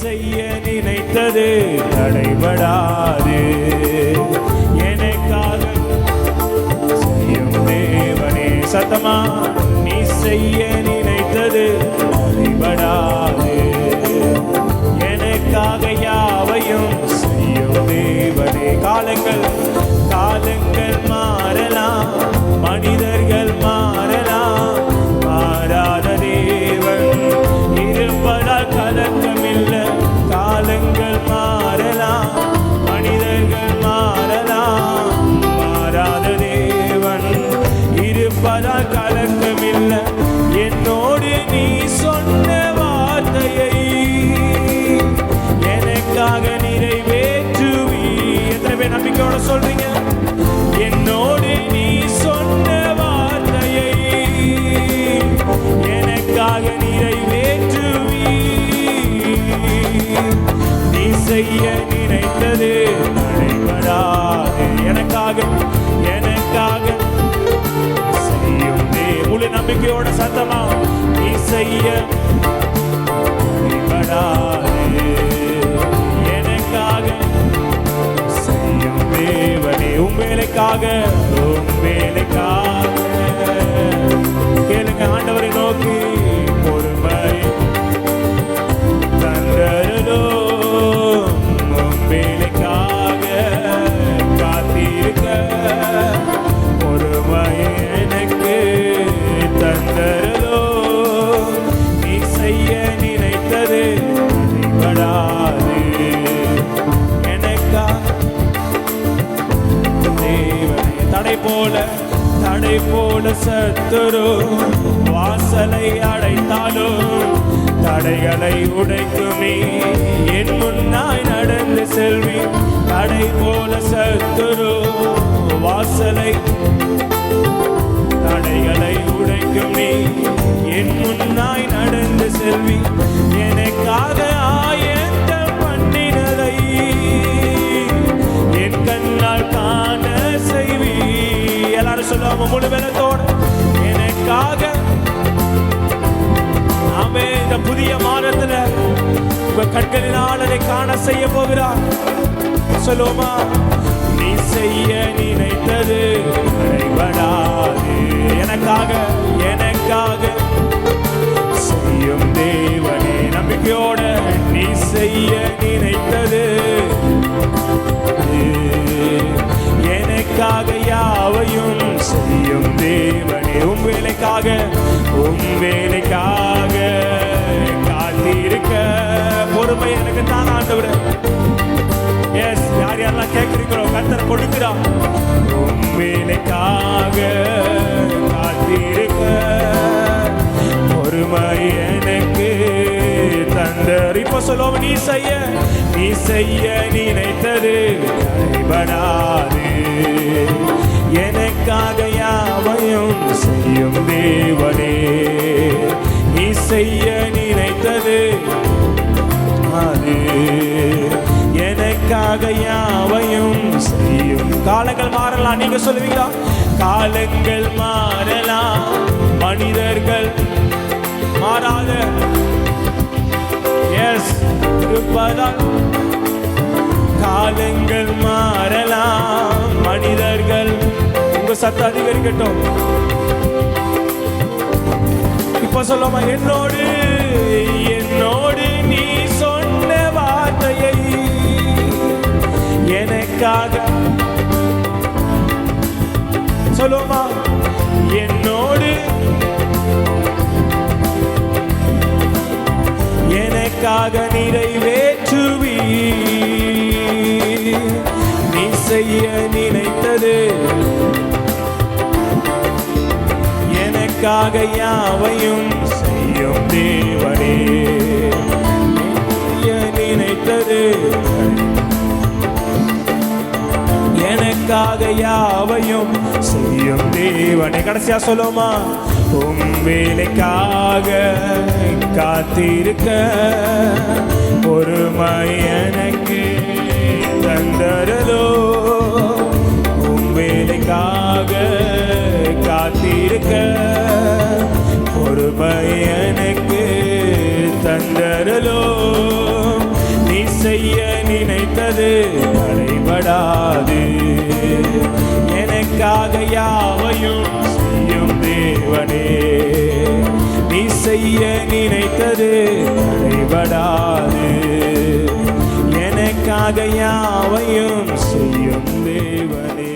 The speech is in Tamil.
செய்ய நினைத்தது தடைபடாது. எனக்காக செய்யும் தேவனே, சத்தமா நீ செய்ய நினைத்தது தடைபடாது. எனக்காக யாவையும் செய்யும் தேவனே. காலங்கள் மாறலாம், மனிதர்கள் மாறலாம், மாறாத தேவன் இருப்பதால் கலக்கமில்லை. காலங்கள் மாறலாம், மனிதர்கள் மாறலாம், மாறாத தேவன் இருப்பதால் கலக்கமில்லை. என்னோடு நீ சொன்ன வார்த்தையை எனக்காக நிறைவேற்றுவி. எத்தனை பேர் நம்பிக்கையோட சொல்றீங்க? என்னோடு நீ சொன்ன வார்த்தையை எனக்காக நிறைவேற்றுவி. நீ செய்ய நினைத்தது தடைபடாது. எனக்காக செய்யும் முழு நம்பிக்கையோட சத்தமா நீ செய்ய தடைபடாது. எனக்காக செய்யும் தேவனே. உண்மையிலேக்காக கேளுங்க, ஆண்டவரை நோக்கி பொறுமை தந்தரலோ. உண்மையிலேக்காக காத்திருக்க பொறுமை எனக்கு தந்தரலோ. நீ செய்ய நினைத்தது தடைபடாது. தடை போல சத்துரு வாசலை அடைத்தாலும் தடைகளை உடைக்குமே. என் முன்னாய் நடந்து செல்வி. தடை போல சத்துரு வாசலை தடைகளை உடைக்குமே. என் முன்னாய் நடந்து செல்வி. எனக்காக ஆயத்தம் பண்ணினதை என் கண்ணால் காண செய்வி. எல்லாரும் சொல்லுவாங்க முழு பலத்தோடு. எனக்காக நாமே இந்த புதிய மாதத்துல உங்க கண்களினால் அதை காண செய்ய போகிறார். சொல்லுவோமா? நீ செய்ய நினைத்தது தடைபடாது. எனக்காக செய்யும் தேவனே. நம்பிக்கையோட நீ செய்ய நினைத்தது எனக்காக யாவையும் செய்யும் தேவனே. உன் வேலைக்காக காத்திருக்க பொறுமை எனக்கு தான் ஆண்டவரே. எஸ், யாரெல்லாம் கேட்கிறீங்களோ கர்த்தர் கொடுக்கிறார். உன் வேலைக்காக காத்திருக்க பொறுமை எனக்கு தந்தர். இப்ப சொல்லுவோம், நீ செய்ய நினைத்தது தடைபடாது. எனக்காக யாவையும் செய்யும் தேவனே. நீ செய்ய நினைத்தது அது எனக்காக யாவையும் செய்யும். காலங்கள் மாறலாம், நீங்க சொல்லுவீங்களா? காலங்கள் மாறலாம், மனிதர்கள் மாறாத இருப்பதால். காலங்கள் மாறலாம், மனிதர்கள். உங்க சத்தம் அதிகரிக்கட்டும். இப்ப சொல்லுமா? என்னோடு நீ சொன்ன வார்த்தையை எனக்காக சொல்லுமா? என்னோடு எனக்காக நிறைவேற்றுவி. நீ செய்ய நினைத்தது எனக்காக யாவையும் செய்யும் தேவனே. நினைத்தது எனக்காக யாவையும் செய்யும் தேவனே. கடைசியா சொல்லுமா? உம் வேலைக்காக காத்திருக்க பொறுமை எனக்கு தந்தரலோ. உம் வேலைக்காக காத்திருக்க பொறுமை எனக்கு தந்தரலோ. செய்ய நினைத்தது தடைபடாது. எனக்காக யாவையும் செய்யும் தேவனே, நீ செய்ய நினைத்தது தடைபடாது. எனக்காக யாவையும் செய்யும் தேவனே.